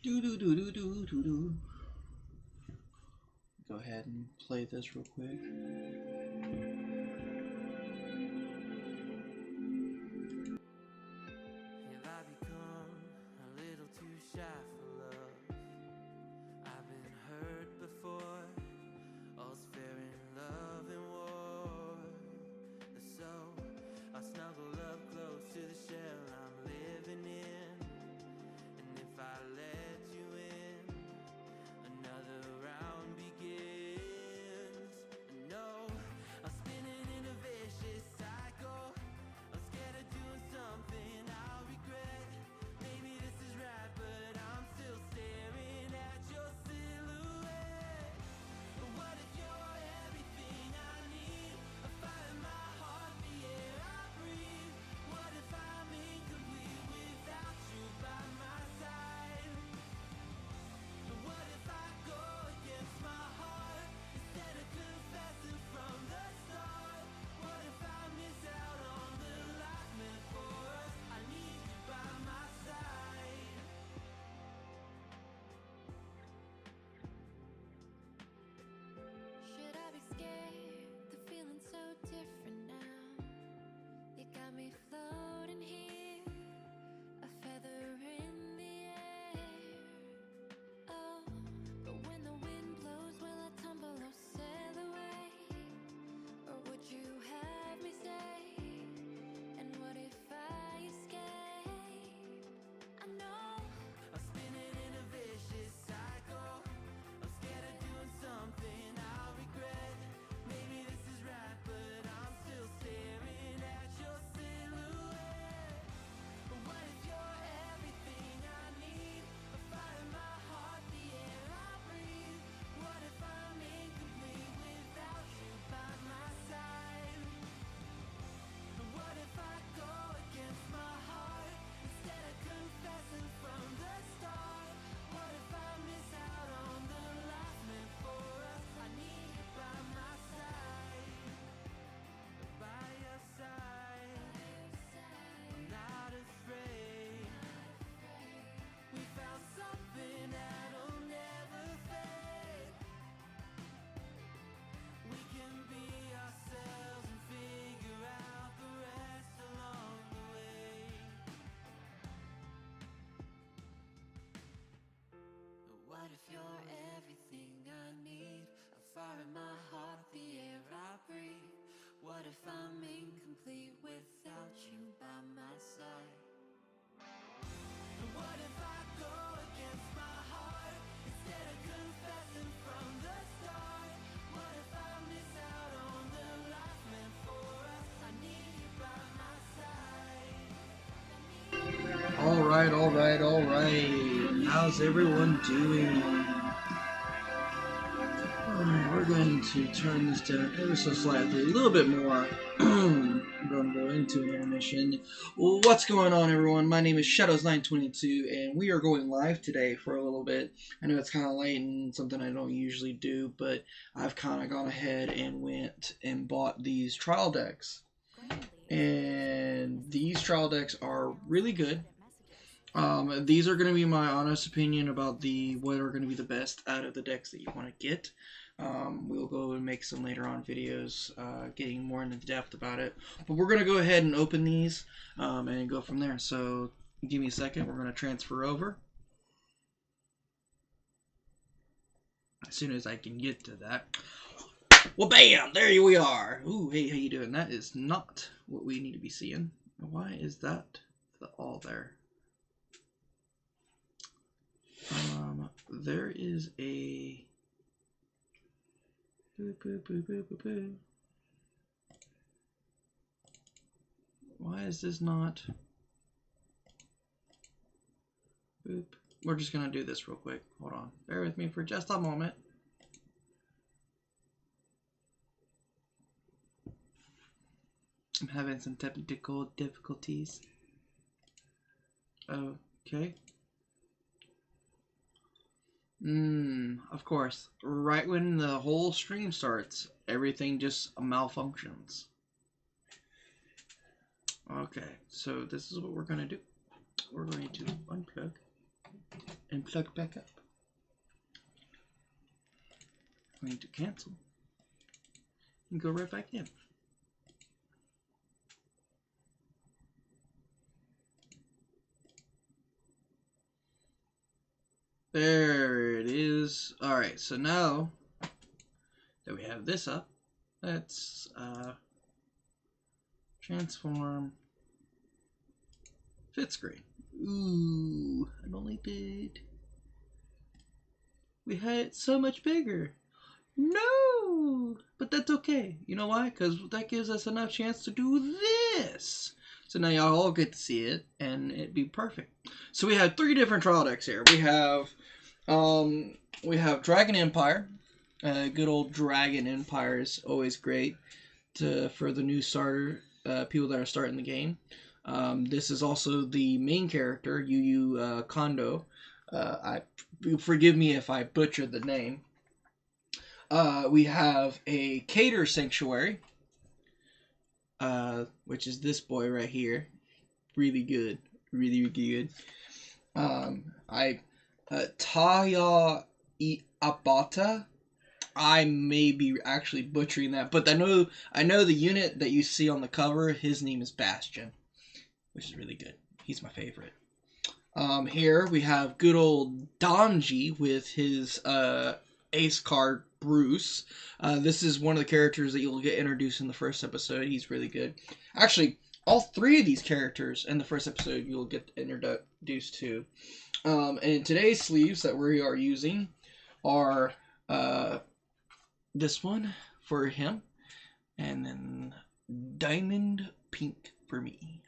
Do do do do do do do. Go ahead and play this real quick. Have I become a little too shy for love? I've been hurt before. All's fair in love and war. So I snuggle up close to the shell I'm living in. And if I let you in, another round begins. No, I'm spinning in a vicious cycle. I'm scared of doing something I'll regret. Maybe this is right, but I'm still staring at your silhouette. What if you're everything I need? A fire in my heart, the air I breathe. What if I'm incomplete without you by my side? What if I go against my heart instead of confessing from the start? What if I miss out on the life meant for us? I need you by my side. Should I be scared? The feeling's so different now. You got me floating here, a feather in the air. Oh, but when the wind blows, will I tumble or sail away? Or would you have me stay? And what if I escape? I know I'm spinning in a vicious cycle. I'm scared of doing something I'll regret. Maybe this is right, but I'm still staring at your silhouette. What if you're everything I need? A fire in my heart, the air I breathe. What if I'm incomplete without you by my side? What if I go against my heart instead of confessing from the start? What if I miss out on the life meant for us? I need you by my side, by your side. I'm not afraid. We found something that'll never fade. We can be ourselves and figure out the rest along the way. What if you're everything I need? A fire in my heart, the air I breathe. What if I'm incomplete without you by my side? What if I go against my heart instead of confessing from the start? What if I miss out on the life meant for us? I need you by my side. Alright, alright, alright. How's everyone doing? We're going to turn this down ever so slightly, a little bit more. I'm going to go into an intermission. What's going on, everyone? My name is Shadows922, and we are going live today for a little bit. I know it's kind of late and something I don't usually do, but I've kind of gone ahead and went and bought these trial decks. And these trial decks are really good. These are going to be my honest opinion about what are going to be the best out of the decks that you want to get. We'll go and make some later on videos getting more into depth about it. But we're going to go ahead and open these and go from there. So give me a second. We're going to transfer over. As soon as I can get to that. Well, bam! There we are. Ooh, hey, how you doing? That is not what we need to be seeing. Why is that all there? There is a... Why is this not... Boop. We're just going to do this real quick. Hold on. Bear with me for just a moment. I'm having some technical difficulties. Okay. Of course. Right when the whole stream starts, everything just malfunctions. Okay, so this is what we're going to do. We're going to unplug and plug back up. I'm going to cancel and go right back in. There it is. Alright, so now that we have this up, let's transform fit screen. Ooh, I don't like that. We had it so much bigger. No! But that's okay. You know why? Because that gives us enough chance to do this. So now y'all all get to see it, and it'd be perfect. So we have 3 different trial decks here. We have Dragon Empire. Good old Dragon Empire is always great for the new starter, people that are starting the game. This is also the main character, Yu Kondo. Forgive me if I butchered the name. We have a Cater Sanctuary, which is this boy right here. Really good. Really, really good. Taya Abata. I may be actually butchering that, but I know the unit that you see on the cover, his name is Bastion, which is really good. He's my favorite. Here we have good old Donji with his ace card, Bruce. This is one of the characters that you'll get introduced in the first episode. He's really good. Actually, all 3 of these characters in the first episode you'll get introduced to. And today's sleeves that we are using are this one for him, and then diamond pink for me.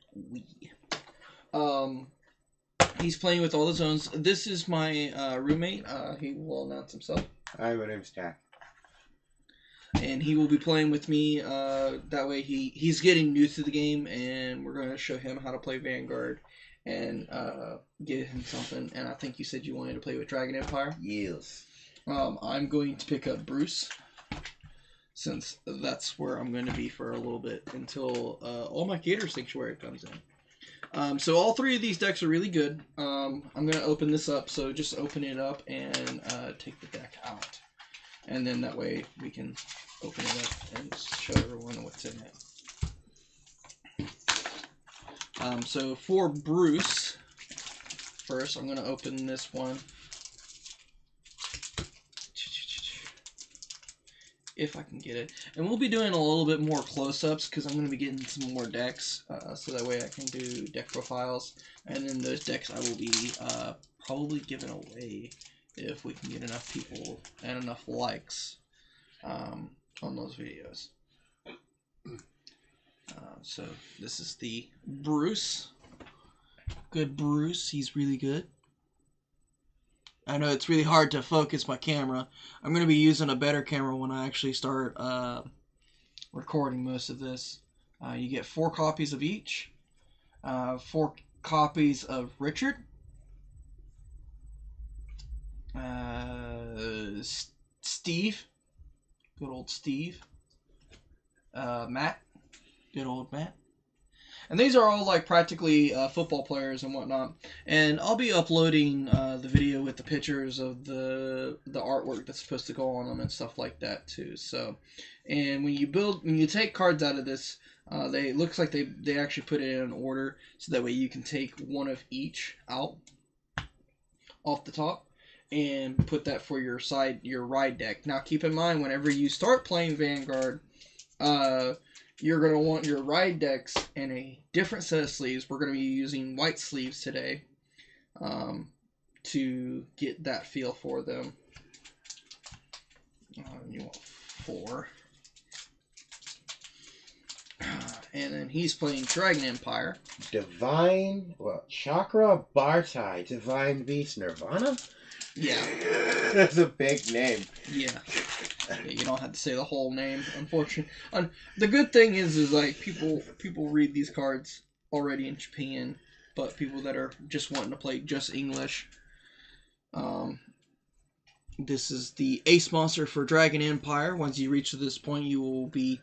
He's playing with all the zones. This is my roommate. He will announce himself. Hi, my name's Jack. And he will be playing with me. That way he's getting new to the game, and we're going to show him how to play Vanguard and get him something. And I think you said you wanted to play with Dragon Empire? Yes. I'm going to pick up Bruce, since that's where I'm going to be for a little bit until all my Cater Sanctuary comes in. So all 3 of these decks are really good. I'm going to open this up, so just open it up and take the deck out. And then that way we can open it up and show everyone what's in it. So for Bruce, first I'm going to open this one. If I can get it. And we'll be doing a little bit more close-ups because I'm going to be getting some more decks, so that way I can do deck profiles. And then those decks I will be probably giving away if we can get enough people and enough likes on those videos. So this is the Bruce. Good Bruce, he's really good. I know it's really hard to focus my camera. I'm going to be using a better camera when I actually start recording most of this. You get 4 copies of each. 4 copies of Richard. Steve. Good old Steve. Matt. Good old Matt. And these are all like practically football players and whatnot. And I'll be uploading the video with the pictures of the artwork that's supposed to go on them and stuff like that too. So, and when you take cards out of this, it looks like they actually put it in an order, so that way you can take one of each out off the top and put that for your ride deck. Now keep in mind, whenever you start playing Vanguard, you're going to want your ride decks in a different set of sleeves. We're going to be using white sleeves today to get that feel for them. You want 4. And then he's playing Dragon Empire. Chakra Bartai, Divine Beast Nirvana? Yeah. That's a big name. Yeah. You don't have to say the whole name, unfortunately. The good thing is like people read these cards already in Japan, but people that are just wanting to play just English. This is the Ace Monster for Dragon Empire. Once you reach this point, you will be,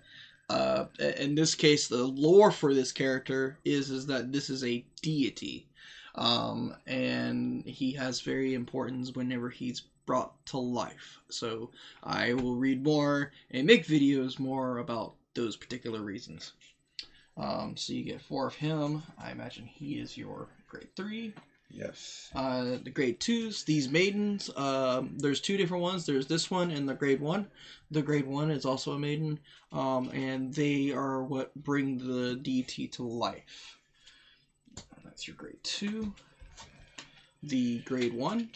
in this case, the lore for this character is that this is a deity. And he has very importance whenever he's brought to life. So I will read more and make videos more about those particular reasons. So you get 4 of him. I imagine he is your grade 3. Yes. The grade 2s, these maidens, there's 2 different ones. There's this one and the grade 1. The grade 1 is also a maiden, and they are what bring the deity to life. That's your grade 2. The grade 1.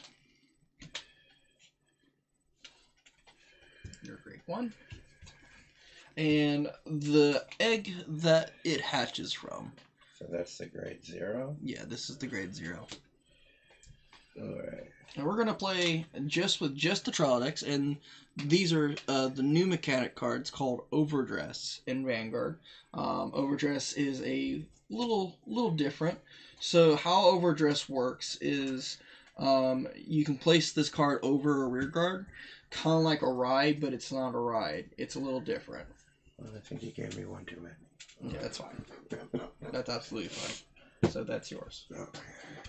Your grade 1. And the egg that it hatches from. So that's the grade 0? Yeah, this is the grade 0. Alright. And we're going to play just the trial decks, and these are the new mechanic cards called Overdress in Vanguard. Overdress is a little different. So how Overdress works is you can place this card over a rear guard, kind of like a ride, but it's not a ride. It's a little different. Well, I think you gave me one too many. Yeah, that's fine. That's absolutely fine. So that's yours.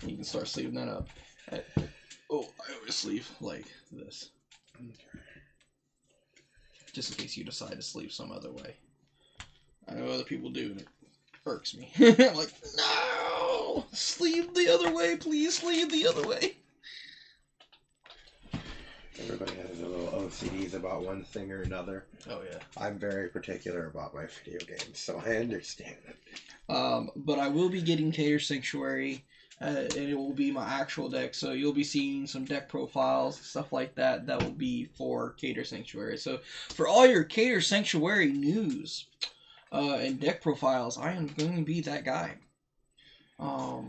You can start sleeving that up. Oh, I always sleeve like this. Just in case you decide to sleeve some other way. I know other people do, and it irks me. I'm like, no! Sleeve the other way, please sleeve the other way. Everybody has their little OCDs about one thing or another. Oh, yeah. I'm very particular about my video games, so I understand it. But I will be getting Cater Sanctuary, and it will be my actual deck, so you'll be seeing some deck profiles, stuff like that, that will be for Cater Sanctuary. So for all your Cater Sanctuary news and deck profiles, I am going to be that guy. A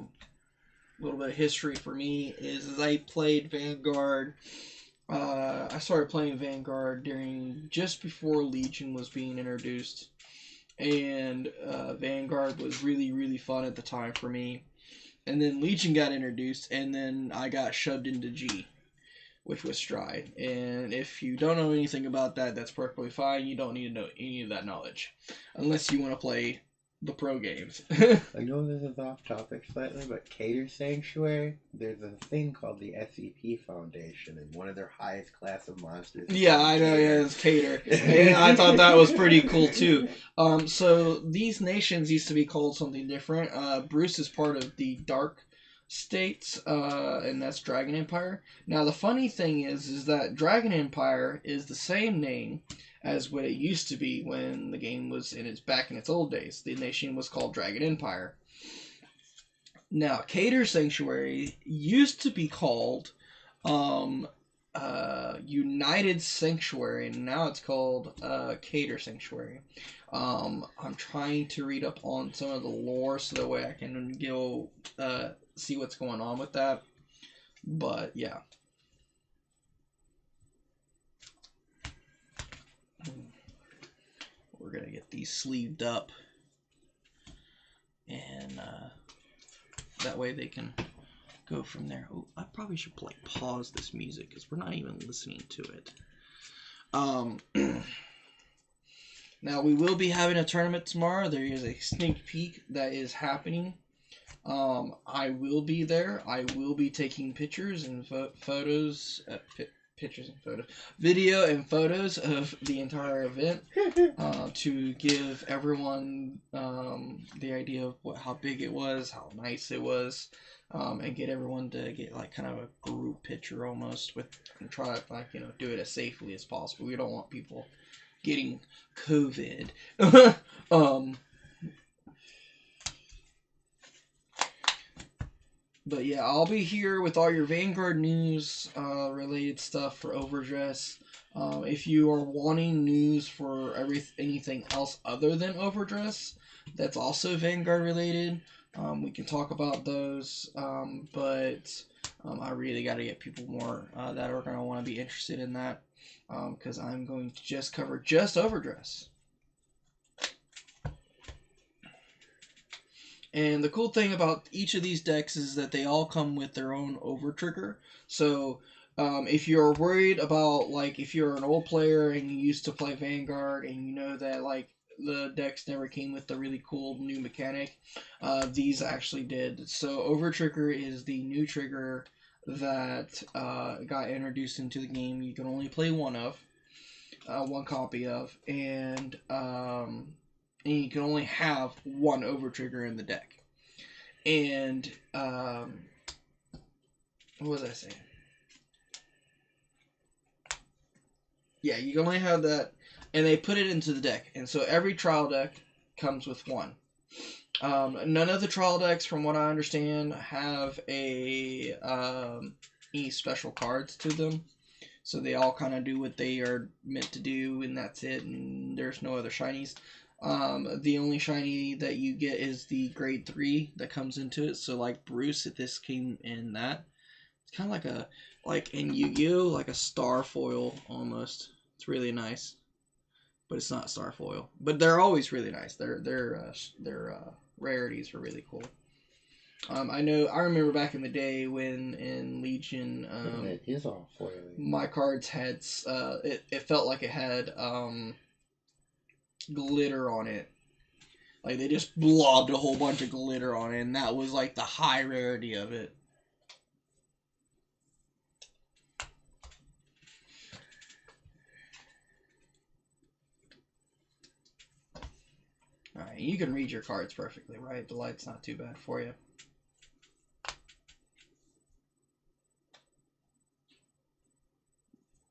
little bit of history for me is I played Vanguard. I started playing Vanguard just before Legion was being introduced, and Vanguard was really fun at the time for me. And then Legion got introduced, and then I got shoved into G, which was Stride. And if you don't know anything about that, that's perfectly fine. You don't need to know any of that knowledge, unless you want to play the pro games. I know this is off topic slightly, but Cater Sanctuary, there's a thing called the SCP Foundation, and one of their highest class of monsters. Yeah, I know, yeah, it's Cater. And I thought that was pretty cool, too. So these nations used to be called something different. Bruce is part of the Dark States, and that's Dragon Empire. Now, the funny thing is that Dragon Empire is the same name as what it used to be when the game was back in its old days. The nation was called Dragon Empire. Now, Cater Sanctuary used to be called United Sanctuary, and now it's called Cater Sanctuary. I'm trying to read up on some of the lore so that way I can go see what's going on with that. But yeah. We're gonna get these sleeved up, and that way they can go from there. Oh, I probably should pause this music because we're not even listening to it. Now we will be having a tournament tomorrow. There is a sneak peek that is happening. I will be there. I will be taking pictures and photos. Video and photos of the entire event to give everyone the idea of how big it was, how nice it was, and get everyone to get like kind of a group picture almost and try to do it as safely as possible. We don't want people getting COVID. But yeah, I'll be here with all your Vanguard news related stuff for Overdress. If you are wanting news for anything else other than Overdress, that's also Vanguard related, we can talk about those. But I really got to get people more that are going to want to be interested in that, because I'm going to just cover Overdress. And the cool thing about each of these decks is that they all come with their own over trigger. So if you're worried about, like, if you're an old player and you used to play Vanguard and you know that, like, the decks never came with the really cool new mechanic, these actually did. So over trigger is the new trigger that got introduced into the game. You can only play one copy of, and you can only have one overtrigger in the deck. And what was I saying? Yeah, you can only have that, and they put it into the deck, and so every trial deck comes with one. None of the trial decks, from what I understand, have any special cards to them. So they all kind of do what they are meant to do, and that's it, and there's no other shinies. The only shiny that you get is the grade 3 that comes into it. So like Bruce, this came in that. It's kind of like in Yu-Gi-Oh, like a star foil almost. It's really nice, but it's not star foil. But they're always really nice. Their rarities are really cool. I remember back in the day when in Legion, it is all foily. My cards had it felt like it had glitter on it. Like they just blobbed a whole bunch of glitter on it, and that was like the high rarity of it. Alright, you can read your cards perfectly, right? The light's not too bad for you.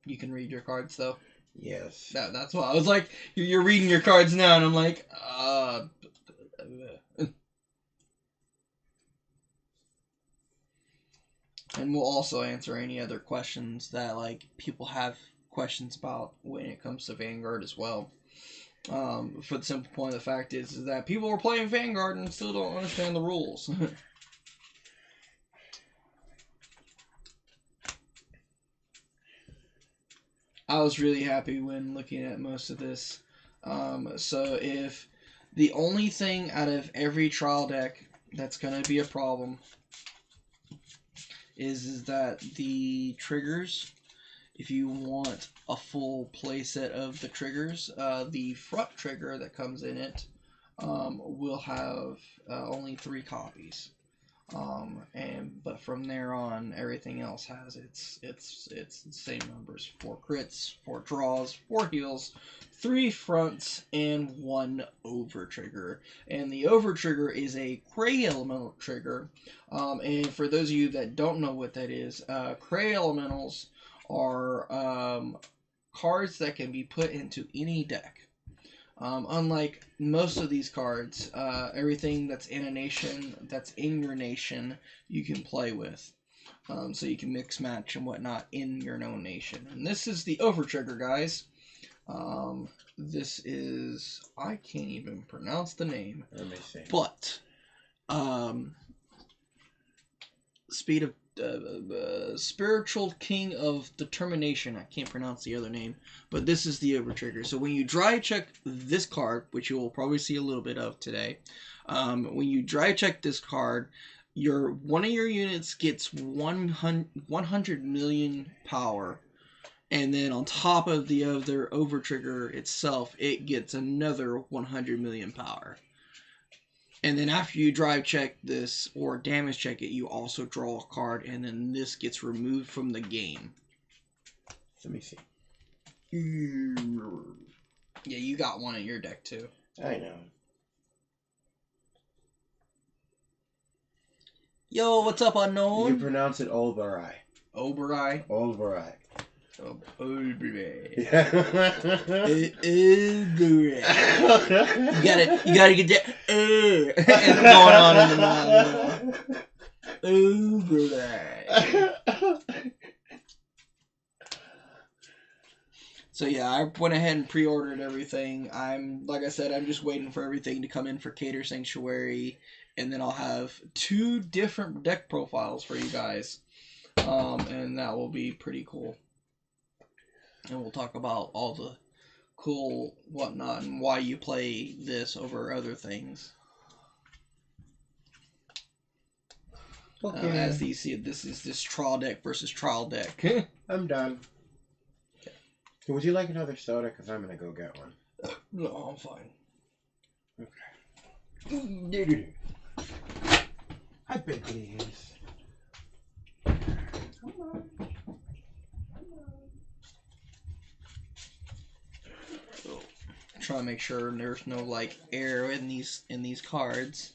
You can read your cards, though? Yes. That's why I was like, you're reading your cards now, and I'm like, And we'll also answer any other questions that, like, people have questions about when it comes to Vanguard as well. For the simple point of the fact is that people are playing Vanguard and still don't understand the rules. I was really happy when looking at most of this. So if the only thing out of every trial deck that's going to be a problem is that the triggers, if you want a full playset of the triggers, the front trigger that comes in it will have only 3 copies. But from there on, everything else has it's the same numbers: 4 crits, 4 draws, 4 heals, 3 fronts, and 1 over trigger. And the over trigger is a Cray Elemental trigger. And for those of you that don't know what that is, Cray Elementals are cards that can be put into any deck. Unlike most of these cards, everything that's in a nation, that's in your nation, you can play with. So you can mix, match, and whatnot in your own nation. And this is the overtrigger, guys. This is, I can't even pronounce the name. Let me see. But, speed of Spiritual King of Determination. I can't pronounce the other name, but this is the overtrigger. So when you dry check this card, which you will probably see a little bit of today, when you dry check this card, one of your units gets 100 million power, and then on top of the other overtrigger itself, it gets another 100 million power. And then after you drive check this or damage check it, you also draw a card, and then this gets removed from the game. Let me see. Yeah, you got one in your deck too. I know. Yo, what's up, unknown? You pronounce it Olberai. Oberai? Olberai. Oberai. Yeah. Oberai. You gotta get that and going on in the mouth. Oberai. So yeah, I went ahead and pre-ordered everything. Like I said, I'm just waiting for everything to come in for Cater Sanctuary, and then I'll have 2 different deck profiles for you guys, and that will be pretty cool. And we'll talk about all the cool whatnot and why you play this over other things. Okay. As you see, this is this trial deck versus trial deck. I'm done. So would you like another soda? Because I'm going to go get one. No, I'm fine. Okay. I bet it is. Try to make sure there's no like air in these cards.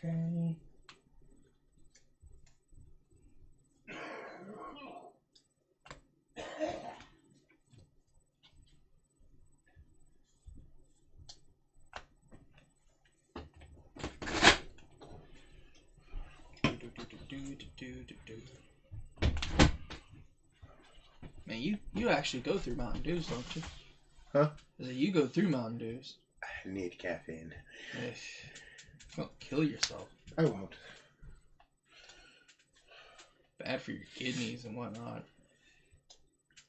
Okay. Man, you actually go through Mountain Dews, don't you? Huh? You go through Mountain Dews. I need caffeine. Don't kill yourself. I won't. Bad for your kidneys and whatnot.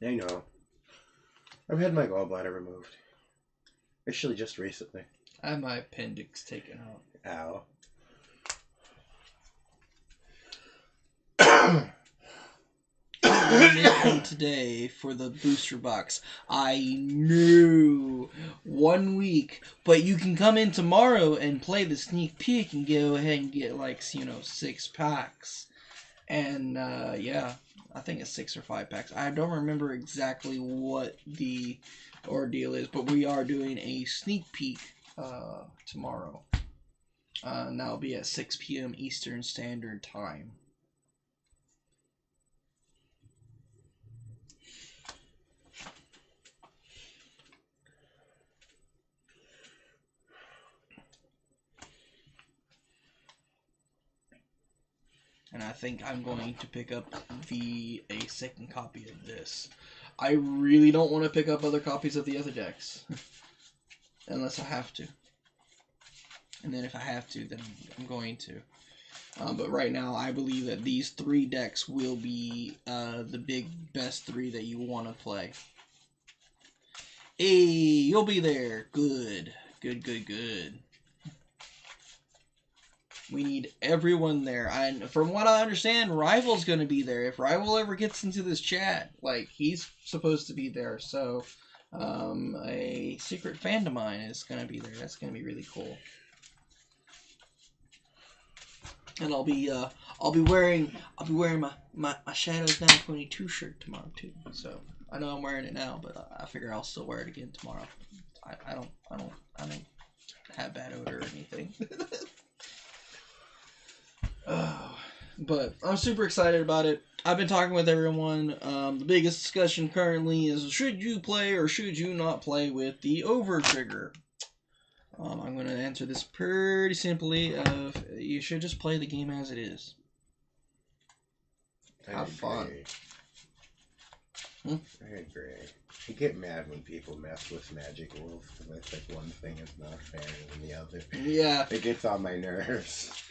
I know. I've had my gallbladder removed. Actually, just recently. I had my appendix taken out. Ow. Today for the booster box. I knew 1 week, but you can come in tomorrow and play the sneak peek and go ahead and get like 6 packs. And yeah, I think it's 6 or 5 packs. I don't remember exactly what the ordeal is, but we are doing a sneak peek tomorrow. And that'll be at 6 p.m. Eastern Standard Time. And I think I'm going to pick up a second copy of this. I really don't want to pick up other copies of the other decks. Unless I have to. And then if I have to, then I'm going to. But right now, I believe that these 3 decks will be the best 3 that you want to play. Hey, you'll be there. Good. Good. We need everyone there. And from what I understand, Rival's going to be there. If Rival ever gets into this chat, like, he's supposed to be there. So, a secret fan of mine is going to be there. That's going to be really cool. And I'll be wearing my Shadows 922 shirt tomorrow too. So I know I'm wearing it now, but I figure I'll still wear it again tomorrow. I don't have bad odor or anything. But I'm super excited about it. I've been talking with everyone. The biggest discussion currently is should you play or should you not play with the over trigger? I'm going to answer this pretty simply. You should just play the game as it is. Have fun. I agree. I get mad when people mess with Magic rules because I think one thing is not fair than the other. Yeah. It gets on my nerves.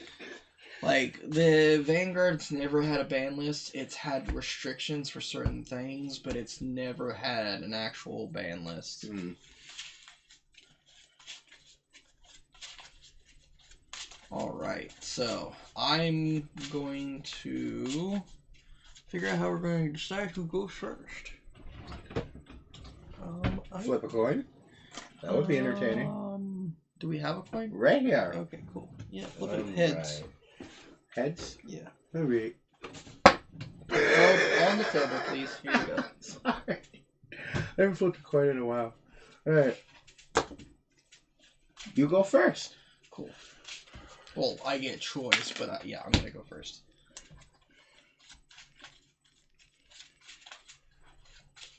Like, the Vanguard's never had a ban list. It's had restrictions for certain things, but it's never had an actual ban list. Mm. Alright, so I'm going to figure out how we're going to decide who goes first. Flip a coin? That would be entertaining. Do we have a coin? Right here. Okay, cool. Yeah, flip it heads. Right. Heads? Yeah. Alright. On the table, please. Here you go. Sorry. I haven't flipped a coin in a while. Alright. You go first. Cool. Well, I get choice, but yeah, I'm going to go first.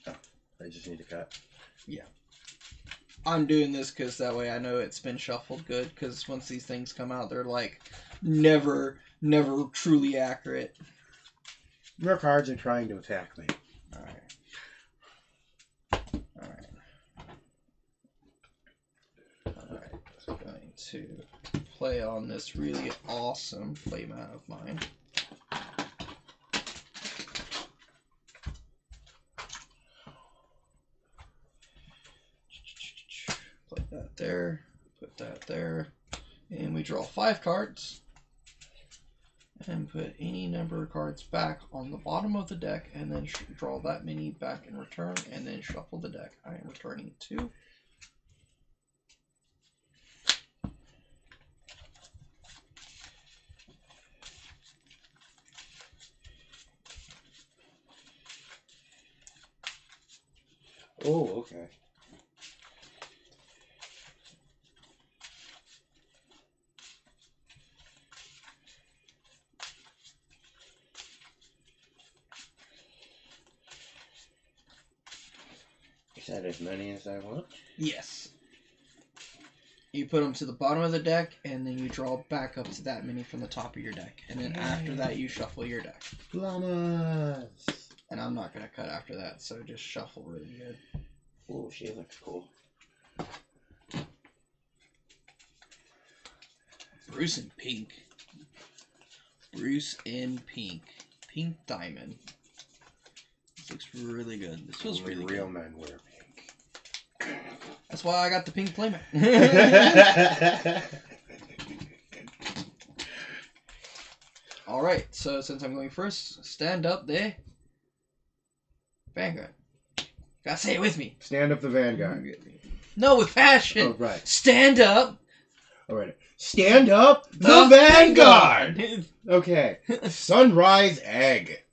Oh, I just need to cut. Yeah. I'm doing this because that way I know it's been shuffled good, because once these things come out, they're like never truly accurate. Your cards are trying to attack me. Alright. I'm going to play on this really awesome playmat of mine. Put that there, put that there, and we draw 5 cards. and put any number of cards back on the bottom of the deck, and then draw that many back in return, and then shuffle the deck. I am returning 2. Oh, okay. Is that as many as I want? Yes. You put them to the bottom of the deck, and then you draw back up to that many from the top of your deck. And then after that, you shuffle your deck. Llamas! And I'm not going to cut after that, so just shuffle really good. Oh, she looks cool. Bruce in pink. Bruce in pink. Pink diamond. This looks really good. This feels Only really real good. men wear pink. That's why I got the pink playmat. Alright, so since I'm going first, stand up there. Vanguard. Gotta say it with me. Stand up the Vanguard. No, with passion. Oh, right. Stand up. Alright. Stand up the Vanguard! Okay. Sunrise Egg.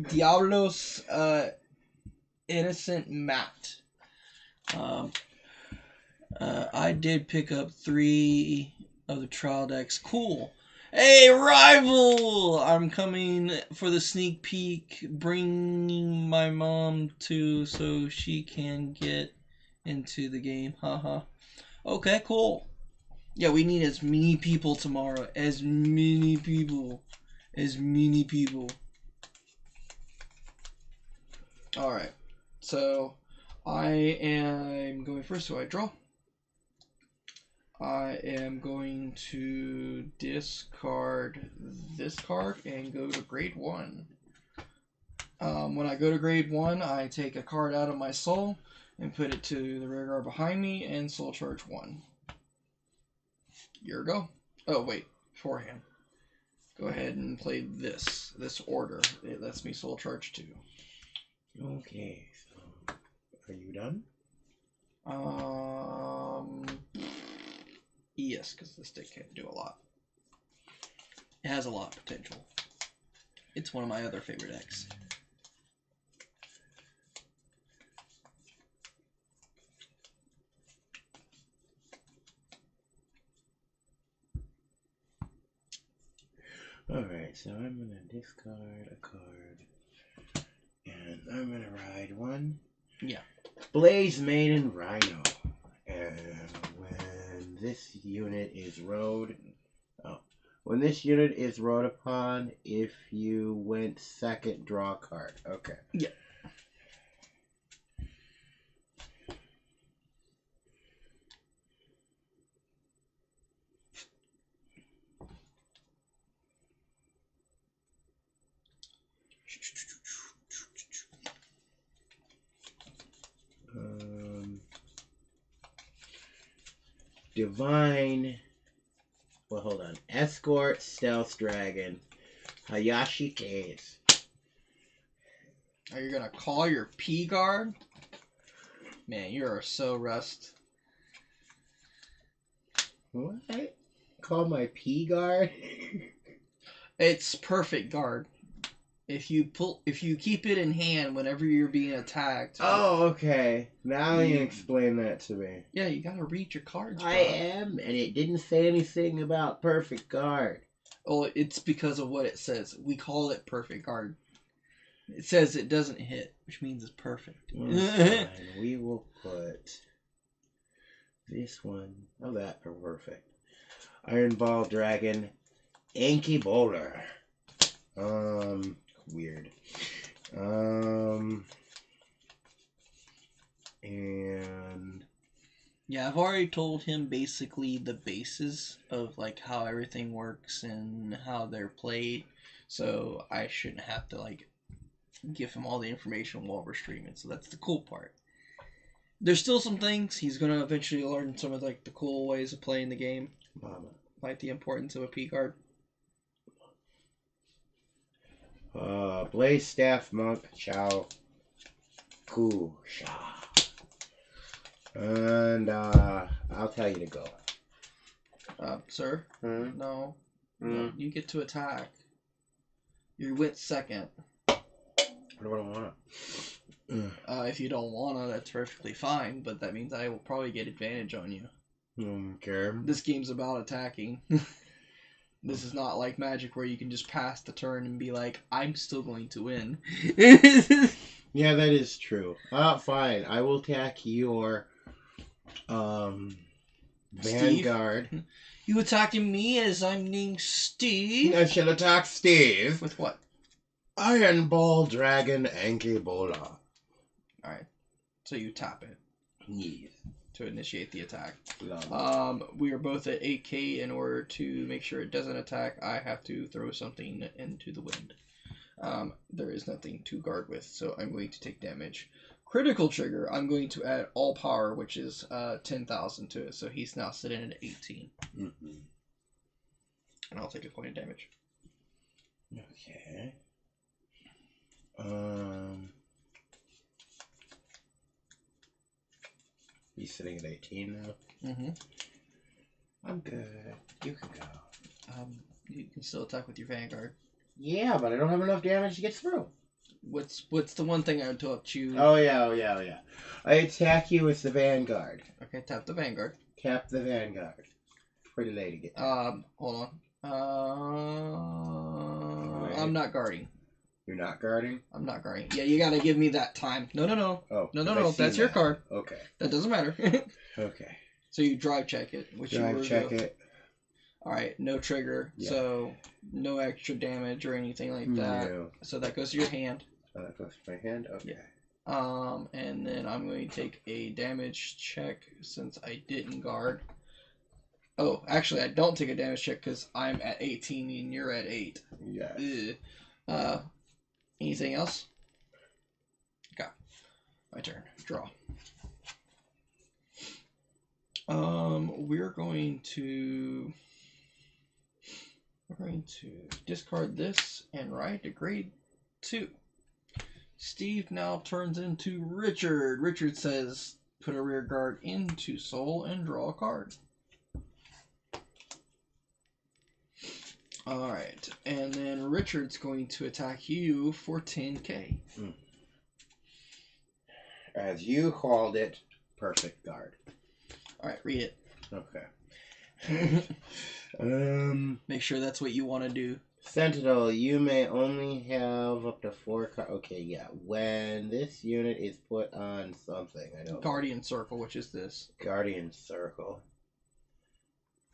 Diablos, Innocent Matt. I did pick up 3 of the trial decks. Cool. Hey, rival! I'm coming for the sneak peek, bringing my mom too so she can get into the game. Haha. Okay, cool. Yeah, we need as many people tomorrow. As many people. As many people. Alright. So, I am going first, so I draw. I am going to discard this card and go to grade 1. When I go to grade 1, I take a card out of my soul and put it to the rear guard behind me and soul charge 1. Here we go. Oh, wait. Beforehand. Go ahead and play this order. It lets me soul charge 2. Okay, so are you done? Yes, because this deck can't do a lot. It has a lot of potential. It's one of my other favorite decks. Alright, so I'm gonna discard a card. And I'm gonna ride 1. Yeah. Blaze Maiden Rhino. And when this unit is rode upon, if you went second, draw a card. Okay. Yeah. Divine. Well, hold on. Escort, Stealth Dragon, Hayashi Case. Are you gonna call your P guard? Man, you are so rust. What? Call my P guard? It's perfect guard. If you keep it in hand whenever you're being attacked. Oh, okay. Now you explain that to me. Yeah, you gotta read your cards, bro. I am, and it didn't say anything about perfect guard. Oh, it's because of what it says. We call it perfect guard. It says it doesn't hit, which means it's perfect. Fine. We will put this one. Oh, that for perfect. Iron Ball Dragon, Anki Bowler. Weird. And yeah, I've already told him basically the basis of like how everything works and how they're played, so I shouldn't have to like give him all the information while we're streaming. So that's the cool part. There's still some things he's gonna eventually learn some of like the cool ways of playing the game. Mama. like the importance of a P guard. Blaze Staff Monk Chow Ku Sha. And I'll tell you to go. Sir? Hmm? No. Hmm? No, you get to attack. You went second. What do I want? If you don't wanna, that's perfectly fine, but that means I will probably get advantage on you. Okay. This game's about attacking. This is not like Magic where you can just pass the turn and be like, I'm still going to win. Yeah, that is true. Fine. I will attack your Vanguard. You attacking me as I'm named Steve? I shall attack Steve. With what? Iron Ball Dragon Ankybola. Alright. So you tap it Yes. to initiate the attack. Lovely. We are both at 8k. In order to make sure it doesn't attack, I have to throw something into the wind. There is nothing to guard with, so I'm going to take damage. Critical trigger, I'm going to add all power, which is 10,000 to it, so he's now sitting at 18. Mm-hmm. And I'll take a point of damage. Okay. He's sitting at 18 now. Mm-hmm. I'm good. You can go. You can still attack with your Vanguard. Yeah, but I don't have enough damage to get through. What's the one thing I would taught you? Oh yeah. I attack you with the Vanguard. Okay, tap the Vanguard. Tap the Vanguard. Pretty lady get. Hold on. I'm not guarding. You're not guarding? I'm not guarding. Yeah, you gotta give me that time. No. Oh. No. That's your card. Okay. That doesn't matter. Okay. So you drive check it. Which Drive check it. Alright, no trigger. Yeah. So no extra damage or anything like that. No. So that goes to your hand. Oh, that goes to my hand? Okay. And then I'm going to take a damage check since I didn't guard. Oh, actually, I don't take a damage check because I'm at 18 and you're at 8. Yeah. Anything else? Okay. My turn. Draw. We're going to discard this and ride to grade 2. Steve now turns into Richard. Richard says, put a rear guard into Soul and draw a card. Alright, and then Richard's going to attack you for 10k. As you called it, perfect guard. Alright, read it. Okay. Make sure that's what you want to do. Sentinel, you may only have up to 4 cards. Okay, yeah. When this unit is put on something, I don't Guardian Circle, which is this. Guardian Circle.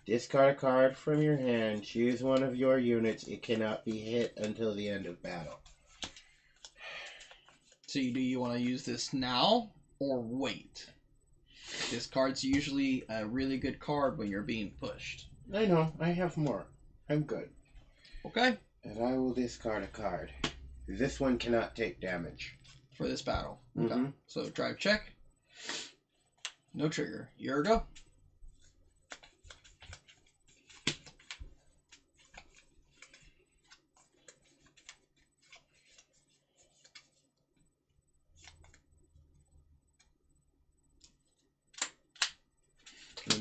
Discard a card from your hand. Choose one of your units. It cannot be hit until the end of battle. So do you want to use this now or wait? This card's usually a really good card when you're being pushed. I know. I have more. I'm good. Okay. And I will discard a card. This one cannot take damage. For this battle. Okay. Mhm. So drive check. No trigger. Your go.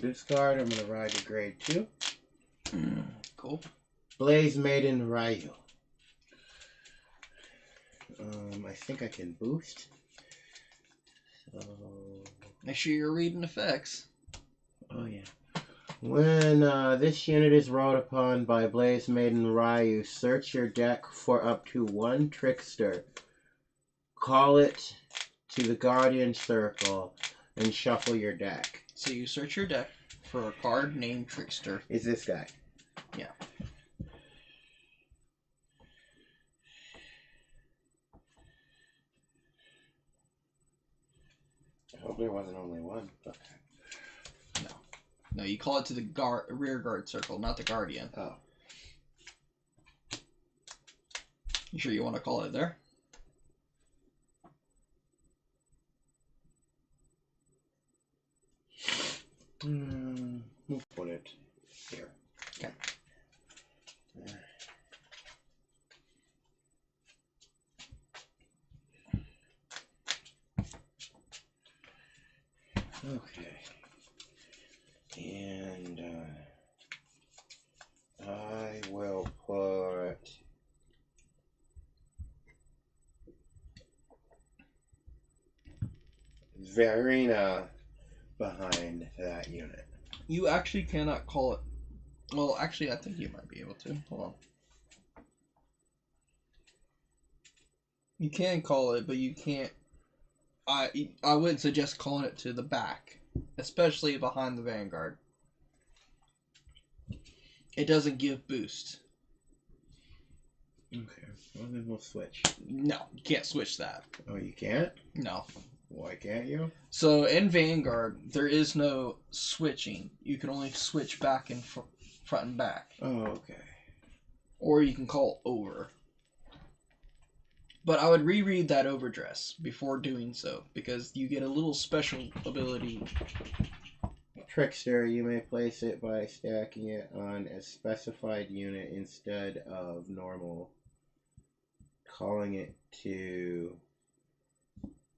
Discard. I'm going to ride to grade 2. Cool. Blaze Maiden Ryu. I think I can boost. So... Make sure you're reading effects. Oh, yeah. When this unit is rolled upon by Blaze Maiden Ryu, search your deck for up to 1 Trickster. Call it to the Guardian Circle and shuffle your deck. So you search your deck for a card named Trickster. Is this guy? Yeah. I hope there wasn't only one. Okay. No, you call it to the rear guard circle, not the Guardian. Oh. You sure you want to call it there? We'll put it here. Okay. And I will put Verena behind that unit. You actually cannot call it. Well, actually, I think you might be able to. Hold on. You can call it, but you can't. I wouldn't suggest calling it to the back, especially behind the Vanguard. It doesn't give boost. Okay, well then we'll switch. No, you can't switch that. Oh, you can't? No. Why can't you? So in Vanguard, there is no switching. You can only switch back and front and back. Oh, okay. Or you can call over. But I would reread that overdress before doing so, because you get a little special ability. Trickster, you may place it by stacking it on a specified unit instead of normal. Calling it to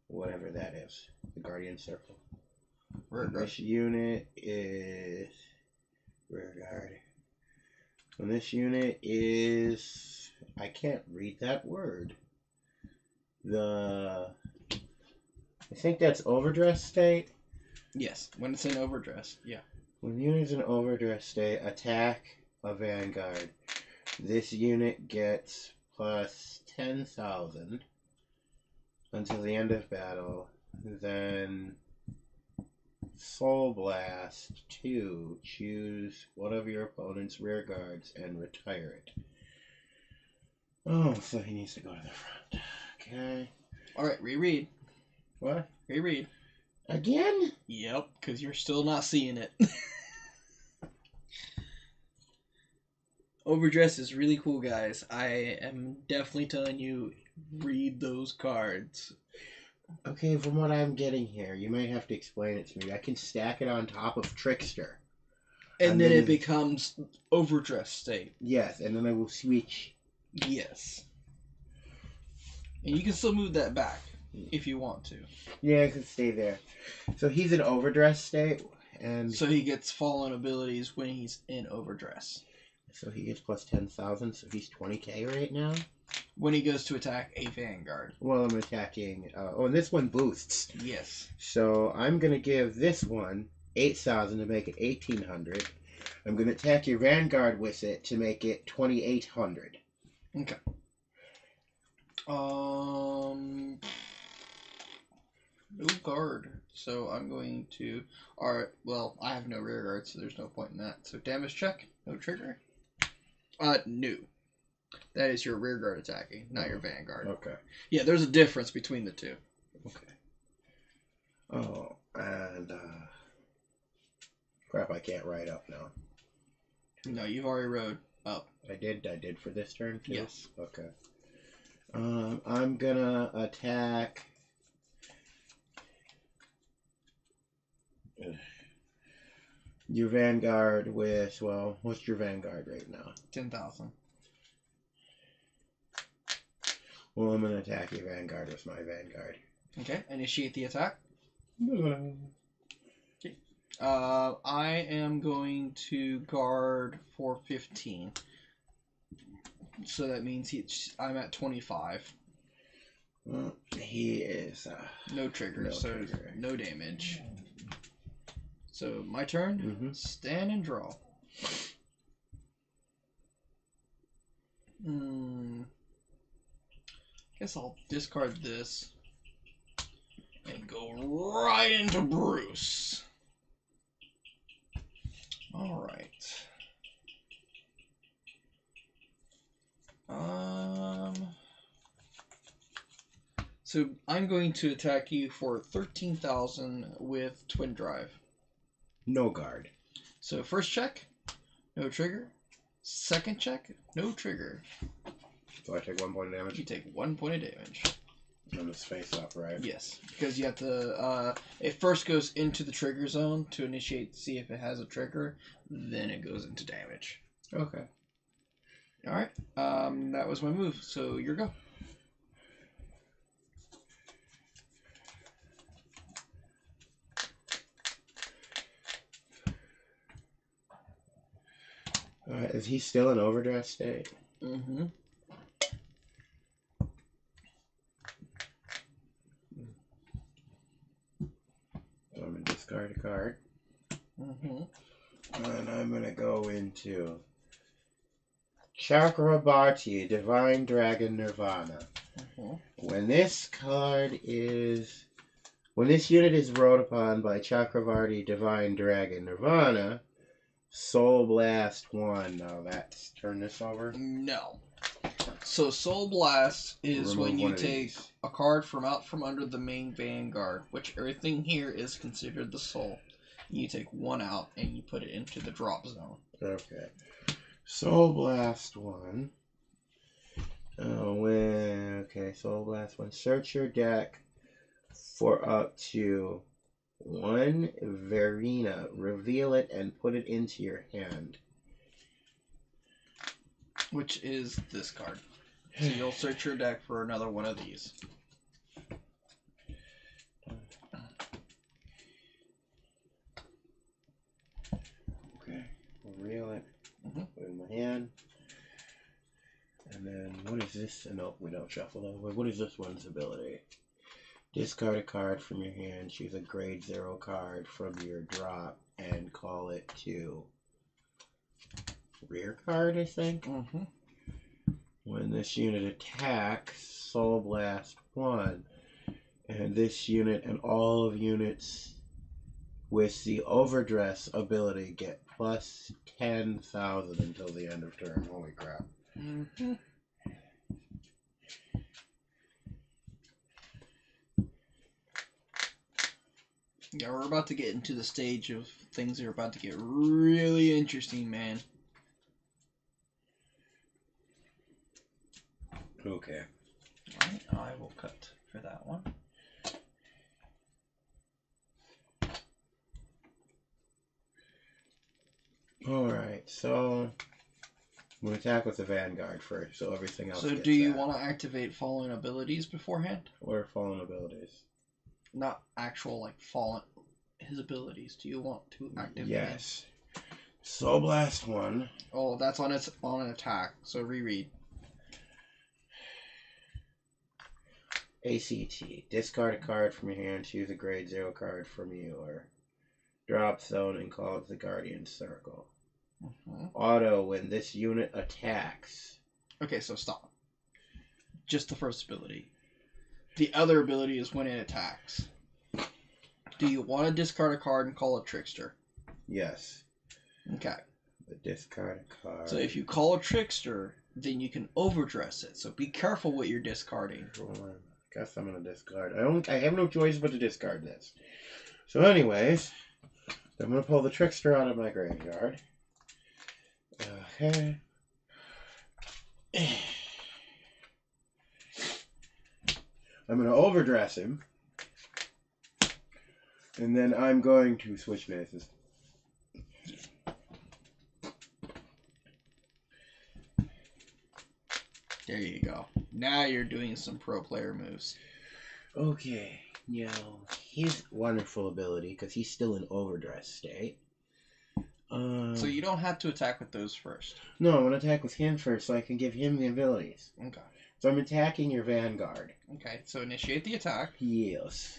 whatever that is. The Guardian Circle. This unit is rear guard. And this unit is... I can't read that word. I think that's overdress state. Yes, when it's in overdress, yeah. When the unit is in overdress state, attack a Vanguard. This unit gets plus 10,000 until the end of battle. Then Soul Blast 2. Choose one of your opponent's rear guards and retire it. Oh, so he needs to go to the front. Okay. Alright, reread. What? Reread. Again? Yep, because you're still not seeing it. Overdress is really cool, guys. I am definitely telling you, read those cards. Okay, from what I'm getting here, you might have to explain it to me. I can stack it on top of Trickster. And then it becomes overdress state. Yes, and then I will switch. Yes. And you can still move that back if you want to. Yeah, I can stay there. So he's in overdress state, and so he gets fallen abilities when he's in overdress. So he gets plus 10,000, so he's 20k right now? When he goes to attack a Vanguard. Well, I'm attacking... oh, and this one boosts. Yes. So I'm going to give this one 8,000 to make it 1,800. I'm going to attack your Vanguard with it to make it 2,800. Okay. No guard. So I'm going to... Alright, well, I have no rear guard, so there's no point in that. So damage check, no trigger. No. That is your rear guard attacking, not your Vanguard. Okay. Yeah, there's a difference between the two. Okay. Oh, and, crap, I can't ride up now. No, you've already rode up. I did for this turn, too? Yes. Okay. I'm gonna attack... your Vanguard with, well, what's your Vanguard right now? 10,000. Well, I'm going to attack your Vanguard with my Vanguard. Okay, initiate the attack. Okay. I am going to guard for 15. So that means I'm at 25. Well, he is... no trigger, trigger. No damage. So, my turn. Mm-hmm. Stand and draw. Guess I'll discard this and go right into Bruce. Alright. So I'm going to attack you for 13,000 with Twin Drive. No guard. So first check, no trigger. Second check, no trigger. So I take 1 point of damage? You take 1 point of damage. On his face up, right? Yes, because you have to, it first goes into the trigger zone to initiate, see if it has a trigger, then it goes into damage. Okay. Alright, that was my move, so your go. Is he still in overdress state? Mm-hmm. So I'm going to discard a card. Mm-hmm. And I'm going to go into Chakrabarti, Divine Dragon Nirvana. Mm-hmm. When this unit is rode upon by Chakravarti Divine Dragon Nirvana, Soul Blast 1. Now that's turn this over. No. So Soul Blast is Remove when you one of take these. a card from out from under the main Vanguard, which everything here is considered the soul. You take one out and you put it into the drop zone. Okay. Soul Blast 1. Soul Blast 1. Search your deck for up to 1 Verena. Reveal it and put it into your hand. Which is this card. So you'll search your deck for another one of these. Okay. Reveal it. Mm-hmm. Put it in my hand. And then, what is this? No, we don't shuffle over. What is this one's ability? Discard a card from your hand, choose a grade 0 card from your drop, and call it to rear card, I think? Mm-hmm. When this unit attacks, Soul Blast 1. And this unit and all of units with the overdress ability get plus 10,000 until the end of turn. Holy crap. Mm-hmm. Yeah, we're about to get into the stage of things that are about to get really interesting, man. Okay. Alright, I will cut for that one. Alright, so I'm going to attack with the Vanguard first, so everything else So gets do you that. want to activate fallen abilities beforehand? What are fallen abilities? Not actual, like, fallen... his abilities. Do you want to activate? Yes. Soul Blast 1. Oh, that's on an attack, so reread. ACT. Discard a card from your hand, choose a grade 0 card from your drop zone, and call it the Guardian Circle. Mm-hmm. Auto, when this unit attacks. Okay, so stop. Just the first ability. The other ability is when it attacks. Do you want to discard a card and call it Trickster? Yes. Okay. But discard a card. So if you call a Trickster, then you can overdress it. So be careful what you're discarding. I guess I'm going to discard. I have no choice but to discard this. So anyways, I'm going to pull the Trickster out of my graveyard. Okay. I'm going to overdress him. And then I'm going to switch bases. There you go. Now you're doing some pro player moves. Okay. Now, his wonderful ability, because he's still in overdress state. So you don't have to attack with those first. No, I'm going to attack with him first so I can give him the abilities. Okay. So I'm attacking your Vanguard. Okay, so initiate the attack. Yes.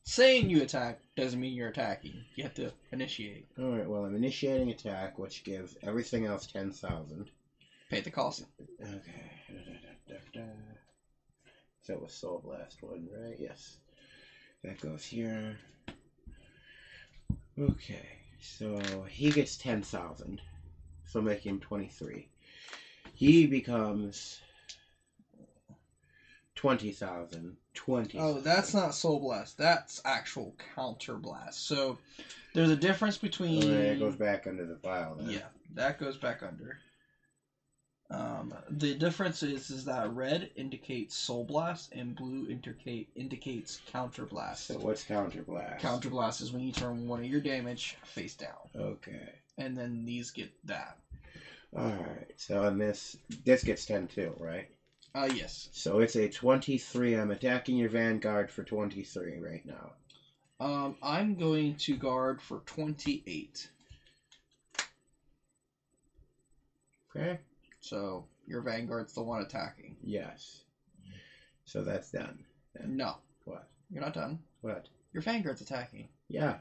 Saying you attack doesn't mean you're attacking. You have to initiate. Alright, well, I'm initiating attack, which gives everything else 10,000. Pay the cost. Okay. So that was Soul Blast 1, right? Yes. That goes here. Okay, so he gets 10,000. So make him 23. He becomes 20,000. 20. Oh, that's not Soul Blast. That's actual Counter Blast. So there's a difference between... Oh, yeah, it goes back under the pile then. Yeah, that goes back under. The difference is that red indicates Soul Blast and blue indicates Counter Blast. So what's Counter Blast? Counter Blast is when you turn one of your damage face down. Okay. And then these get that. Alright, so on this gets 10 too, right? Yes. So it's a 23. I'm attacking your Vanguard for 23 right now. I'm going to guard for 28. Okay. So your Vanguard's the one attacking. Yes. So that's done. Then. No. What? You're not done. What? Your Vanguard's attacking. Yeah.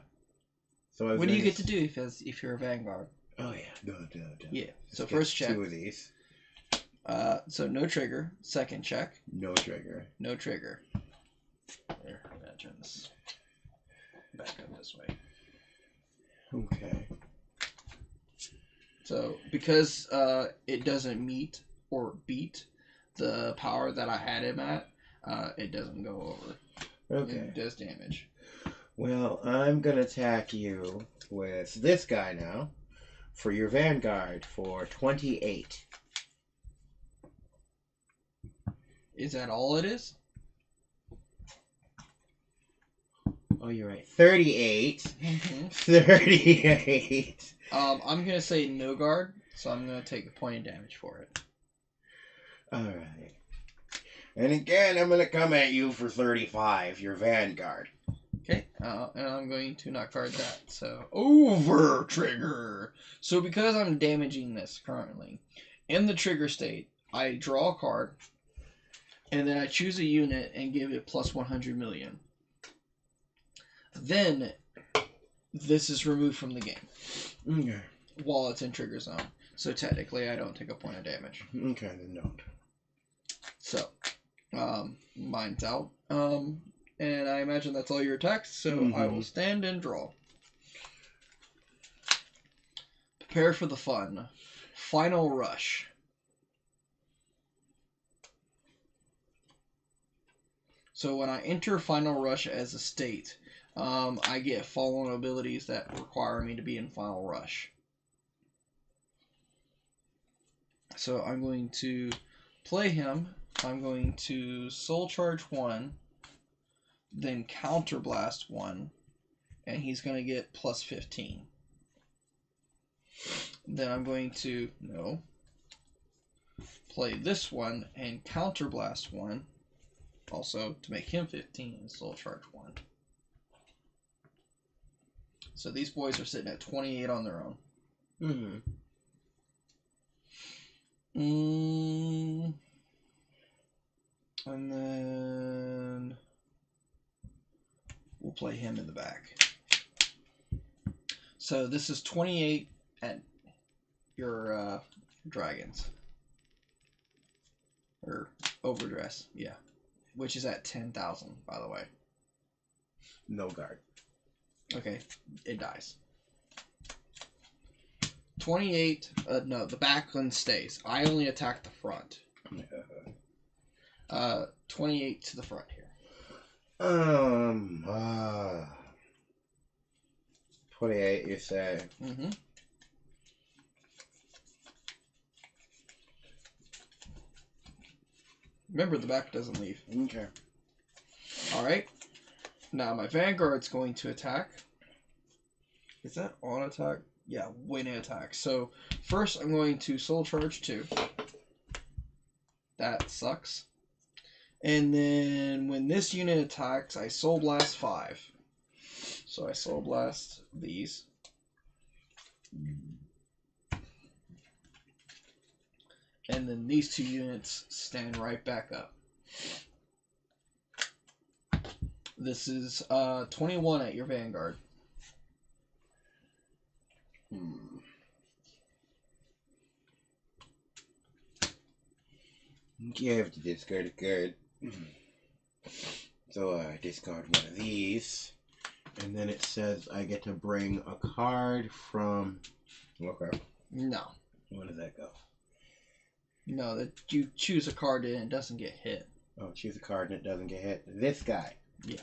So What do you get to do if you're a Vanguard? Oh yeah. No. Yeah. So Let's first get check. 2 of these. So no trigger. Second check. No trigger. No trigger. There. I'm gonna turn this back up this way. Okay. So because it doesn't meet or beat the power that I had him at, it doesn't go over. Okay. It does damage. Well, I'm gonna attack you with this guy now for your Vanguard for 28. Is that all it is? Oh, you're right. 38. Mm-hmm. 38. I'm gonna say no guard, so I'm gonna take a point of damage for it. Alright. And again, I'm gonna come at you for 35, your Vanguard. Okay, and I'm going to not card that, so over trigger. So because I'm damaging this currently, in the trigger state, I draw a card, and then I choose a unit and give it plus 100 million. Then this is removed from the game Okay. while it's in trigger zone. So technically, I don't take a point of damage. Okay, then don't. So, mine's out. And I imagine that's all your attacks, so I will stand and draw. Prepare for the fun. Final rush. So when I enter Final Rush as a state, I get following abilities that require me to be in Final Rush. So I'm going to play him. I'm going to Soul Charge 1, then Counter Blast 1, and he's going to get plus 15. Then I'm going to, play this one and Counter Blast 1, also to make him 15 and Soul Charge 1. So these boys are sitting at 28 on their own. And then we'll play him in the back. So this is 28 at your dragons. Or overdress, yeah. Which is at 10,000, by the way. No guard. Okay, it dies. 28, no, the back one stays. I only attack the front. 28 to the front here. 28, you say? Mm-hmm. Remember, the back doesn't leave. Okay. Alright. Now my Vanguard's going to attack. Is that on attack? Yeah, when it attacks. So, first I'm going to Soul Charge 2. That sucks. And then when this unit attacks, I Soul Blast 5. So I Soul Blast these. And then these two units stand right back up. This is 21 at your Vanguard. You have to discard a card. So I discard one of these. And then it says I get to bring a card from... Okay. No. Where does that go? No, that you choose a card and it doesn't get hit. Oh, choose a card and it doesn't get hit. This guy. Yeah.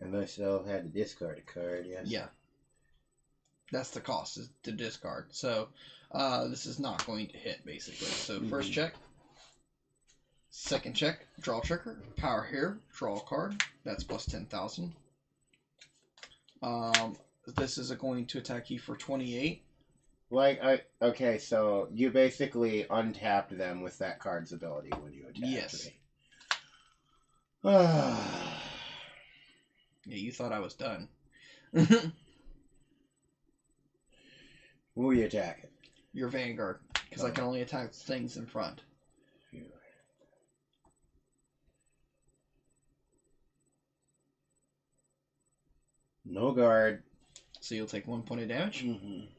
And I still had to discard a card, yes. Yeah. That's the cost, is to discard. So, this is not going to hit, basically. So, first check. Second check, draw trigger. Power here, draw a card. That's plus 10,000. This is going to attack you for 28. Okay, so you basically untapped them with that card's ability when you attacked Yes. me. Yeah, you thought I was done. Who are you attacking? Your Vanguard. Because I can only attack things in front. No guard. So you'll take 1 point of damage.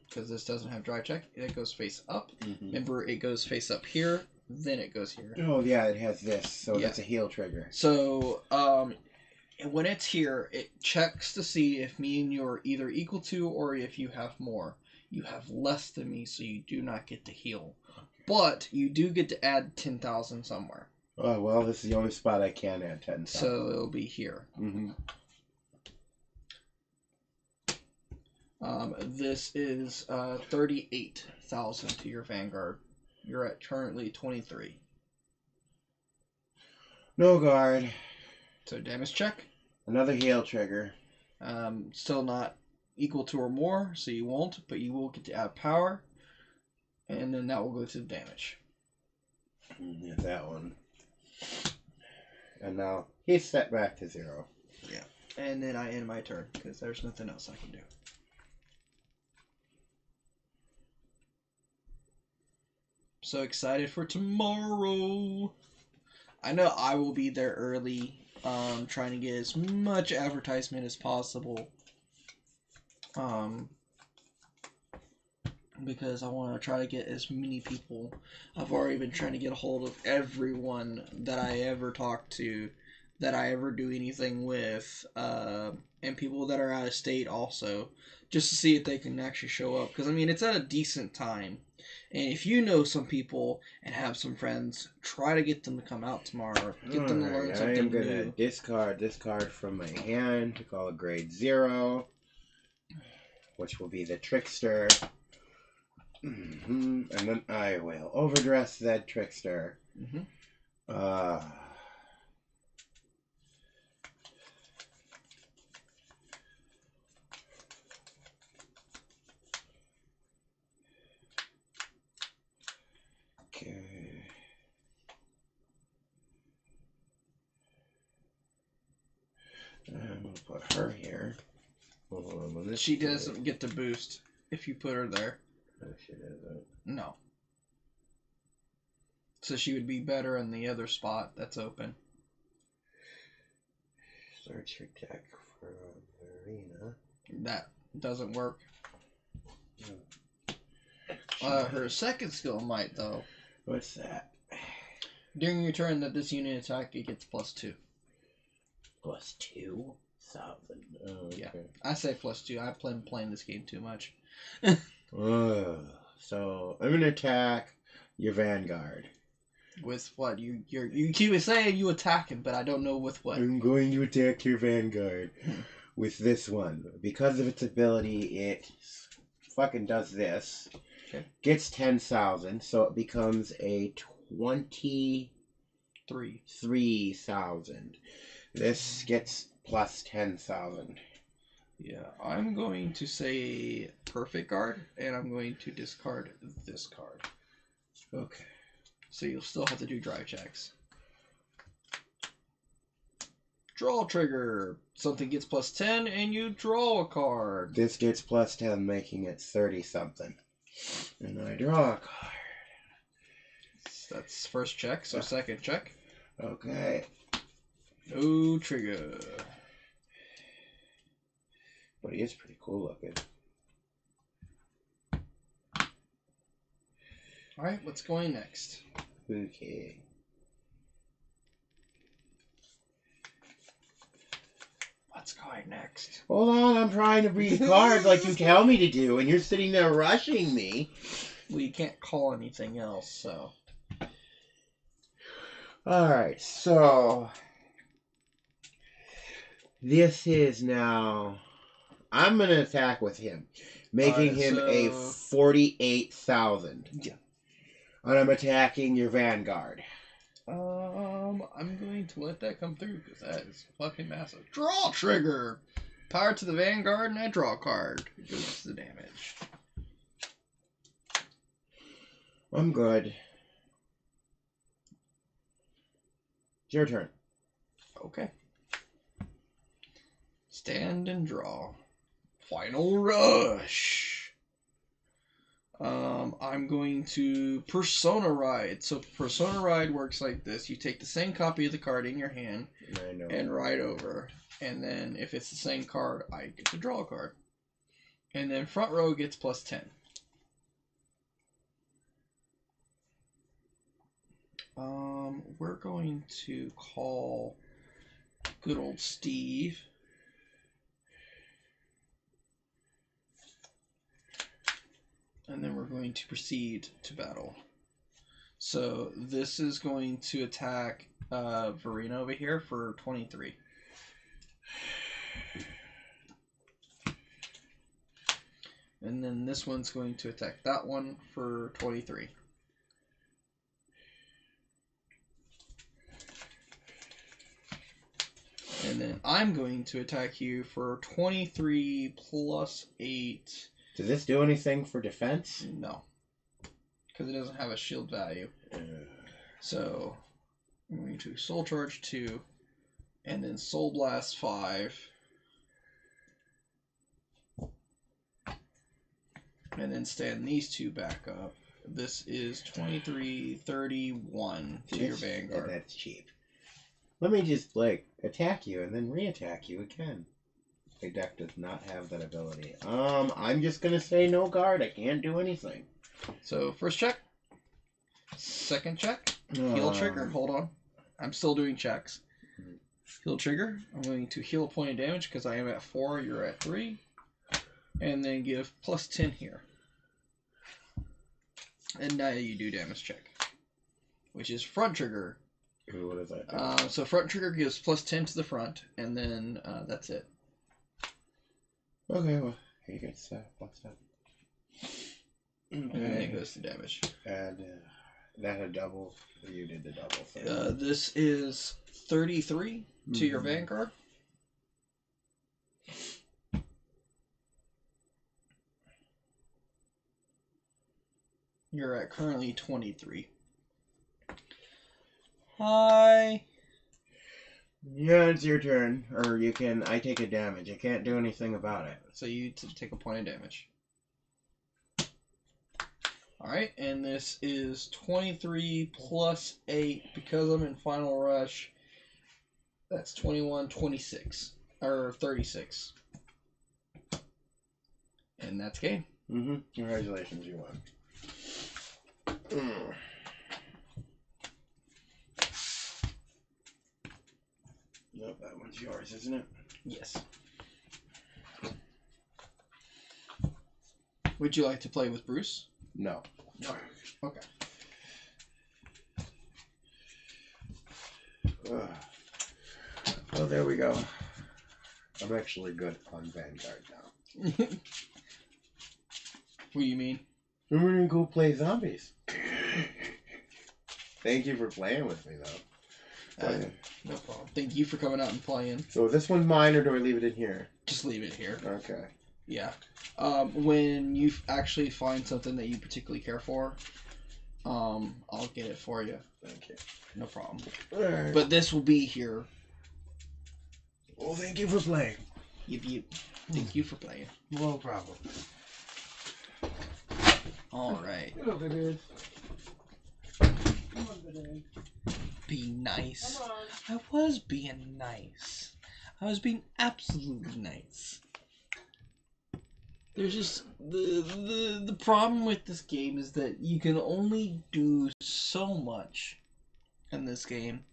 Because this doesn't have dry check. It goes face up. Remember, it goes face up here. Then it goes here. Oh, yeah, it has this. So that's a heal trigger. So, when it's here, it checks to see if me and you are either equal to or if you have more. You have less than me, so you do not get to heal. Okay. But you do get to add 10,000 somewhere. Oh, well, this is the only spot I can add 10,000. So it'll be here. This is 38,000 to your Vanguard. You're at currently 23. No guard. So damage check. Another heal trigger. Still not equal to or more, so you won't, but you will get to add power. And then that will go to the damage. Yeah, that one. And now he's set back to 0. Yeah. And then I end my turn, because there's nothing else I can do. So excited for tomorrow. I know I will be there early, trying to get as much advertisement as possible. Because I want to try to get as many people. I've already been trying to get a hold of everyone that I ever talk to, that I ever do anything with, and people that are out of state also, just to see if they can actually show up. Because, I mean, it's at a decent time. And if you know some people and have some friends, try to get them to come out tomorrow. Get them to learn something new. I am going to discard this card from my hand to call a grade 0, which will be the Trickster. And then I will overdress that Trickster. Okay. I'm going to put her here. She doesn't get the boost if you put her there. No, she doesn't. No. So she would be better in the other spot that's open. Search your deck for Marina. That doesn't work. Her second skill might, though. What's that? During your turn that this unit attack, it gets +2. +2,000. Oh, okay. Yeah, I say +2. I've been playing this game too much. So I'm gonna attack your Vanguard. With what? You keep saying you attack him, but I don't know with what. I'm going to attack your Vanguard with this one. Because of its ability, it fucking does this. Okay. Gets 10,000, so it becomes a 23,000. This gets plus 10,000. Yeah, I'm going to say perfect guard, and I'm going to discard this card. Okay. So you'll still have to do drive checks. Draw trigger. Something gets +10, and you draw a card. This gets +10, making it 30-something. And I draw a card. That's first check, so second check. Okay. No trigger. But he is pretty cool looking. Alright, what's going next? Okay. What's going next? Hold on, I'm trying to read cards like you tell me to do, and you're sitting there rushing me. Well, you can't call anything else, so. Alright, so. This is now. I'm going to attack with him, making him a 48,000. Yeah. And I'm attacking your Vanguard. I'm going to let that come through because that is fucking massive. Draw trigger! Power to the Vanguard and I draw a card. It goes to the damage. I'm good. It's your turn. Okay. Stand and draw. Final rush. I'm going to Persona Ride. So Persona Ride works like this. You take the same copy of the card in your hand and ride over. And then if it's the same card, I get to draw a card. And then front row gets plus 10. We're going to call good old Steve. And then we're going to proceed to battle. So this is going to attack Verena over here for 23. And then this one's going to attack that one for 23. And then I'm going to attack you for 23 plus 8. Does this do anything for defense? No. Because it doesn't have a shield value. So I'm going to Soul Charge 2. And then Soul Blast 5. And then stand these two back up. This is 23-31 to your Vanguard. That's cheap. Let me just, like, attack you and then re-attack you again. My deck does not have that ability. I'm just gonna say no guard. I can't do anything. So, first check. Second check. Heal trigger. Hold on. I'm still doing checks. Heal trigger. I'm going to heal a point of damage because I am at 4, you're at 3. And then give plus 10 here. And now you do damage check. Which is front trigger. Ooh, what does that do? So front trigger gives plus 10 to the front, and then that's it. Okay, well, here you go. What's that? And then it goes to damage. And that a double? You did the double thing. This is 33 to your Vanguard. You're at currently 23. Hi. Yeah, it's your turn. Or you can... I take a damage. I can't do anything about it. So you take a point of damage. Alright, and this is 23 plus 8. Because I'm in Final Rush, that's 21, 26. Or 36. And that's game. Congratulations, you won. Nope, that one's yours, isn't it? Yes. Would you like to play with Bruce? No. No. Okay. Well, there we go. I'm actually good on Vanguard now. What do you mean? We're gonna go play zombies. Thank you for playing with me, though. No problem. Thank you for coming out and playing. So this one's mine, or do I leave it in here? Just leave it here. Okay. Yeah. When you actually find something that you particularly care for, I'll get it for you. Thank you. No problem. Alright. But this will be here. Well, thank you for playing. Thank you for playing. No problem. Alright. Hello, baby. Come on, baby. Be nice. Come on. I was being nice. I was being absolutely nice. There's just the problem with this game is that you can only do so much in this game,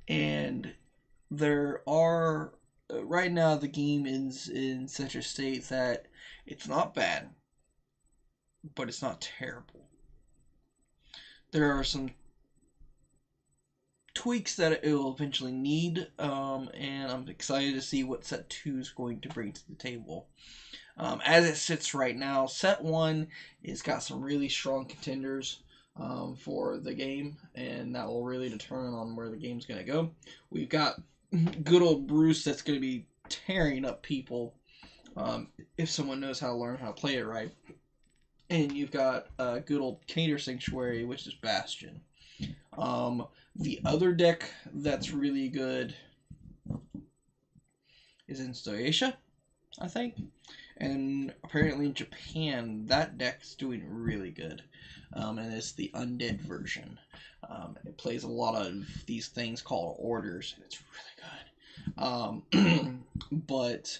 and there are right now the game is in such a state that it's not bad, but it's not terrible. There are some tweaks that it will eventually need, and I'm excited to see what set 2 is going to bring to the table. As it sits right now, set 1 has got some really strong contenders for the game, and that will really determine on where the game's going to go. We've got good old Bruce that's going to be tearing up people if someone knows how to learn how to play it right. And you've got good old Cater Sanctuary, which is Bastion. The other deck that's really good is Instaatia, I think. And apparently in Japan, that deck's doing really good. And it's the undead version. It plays a lot of these things called orders, and it's really good. But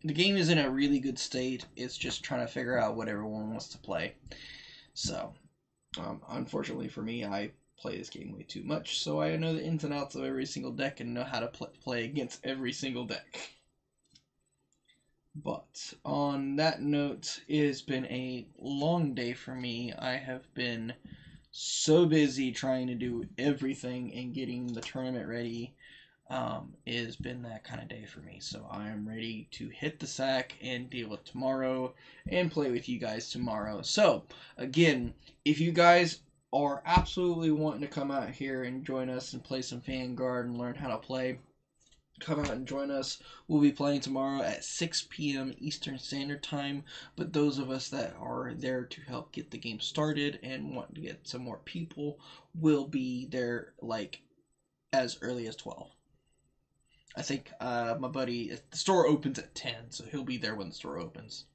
the game is in a really good state. It's just trying to figure out what everyone wants to play. So, unfortunately for me, I play this game way too much, so I know the ins and outs of every single deck and know how to play against every single deck. But on that note, it has been a long day for me. I have been so busy trying to do everything and getting the tournament ready. It has been that kind of day for me. So I am ready to hit the sack and deal with tomorrow and play with you guys tomorrow. So, again, if you guys are absolutely wanting to come out here and join us and play some Vanguard and learn how to play, come out and join us. We'll be playing tomorrow at 6 p.m. Eastern Standard Time, but those of us that are there to help get the game started and want to get some more people will be there like as early as 12. I think my buddy, the store opens at 10, so he'll be there when the store opens.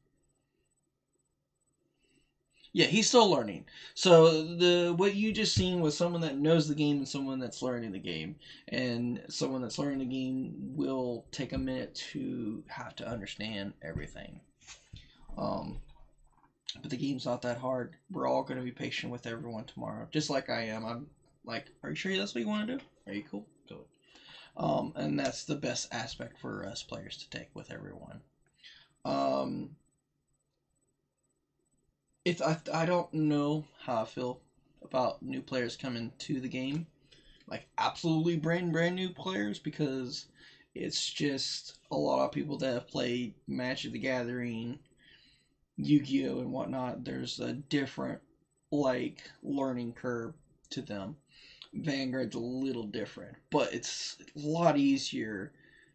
Yeah, he's still learning. So what you just seen was someone that knows the game and someone that's learning the game. And someone that's learning the game will take a minute to have to understand everything. But the game's not that hard. We're all going to be patient with everyone tomorrow, just like I am. I'm like, are you sure that's what you want to do? Are you cool? Good. And that's the best aspect for us players to take with everyone. I don't know how I feel about new players coming to the game, like absolutely brand new players, because it's just a lot of people that have played Magic the Gathering, Yu-Gi-Oh, and whatnot. There's a different like learning curve to them. Vanguard's a little different, but it's a lot easier,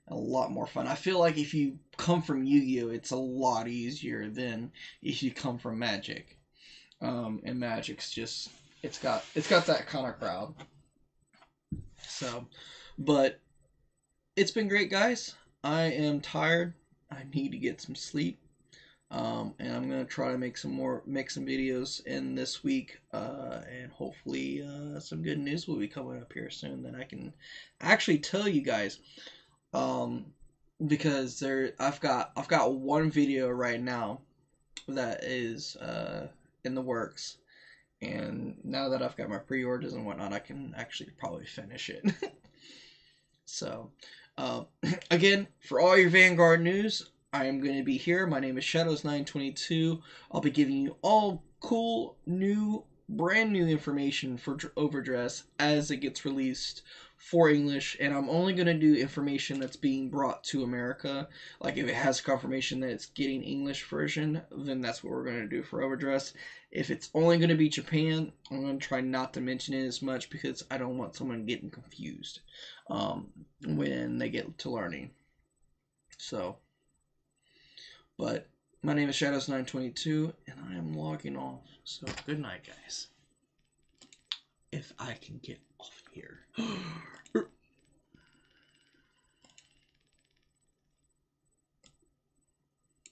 a lot more fun. I feel like if you come from Yu-Gi-Oh, it's a lot easier than if you come from Magic. And Magic's just it's got that kind of crowd. So, but it's been great, guys. I am tired. I need to get some sleep. And I'm gonna try to make some videos in this week, and hopefully some good news will be coming up here soon that I can actually tell you guys. Because I've got one video right now that is in the works, and now that I've got my pre-orders and whatnot, I can actually probably finish it. So, again, for all your Vanguard news, I am going to be here. My name is Shadows922. I'll be giving you all cool, new, brand new information for Overdress as it gets released for English, and I'm only going to do information that's being brought to America. Like, if it has confirmation that it's getting English version, then that's what we're going to do for Overdress. If it's only going to be Japan, I'm going to try not to mention it as much because I don't want someone getting confused when they get to learning. So, but my name is Shadows922, and I am logging off. So, good night, guys. If I can get off here.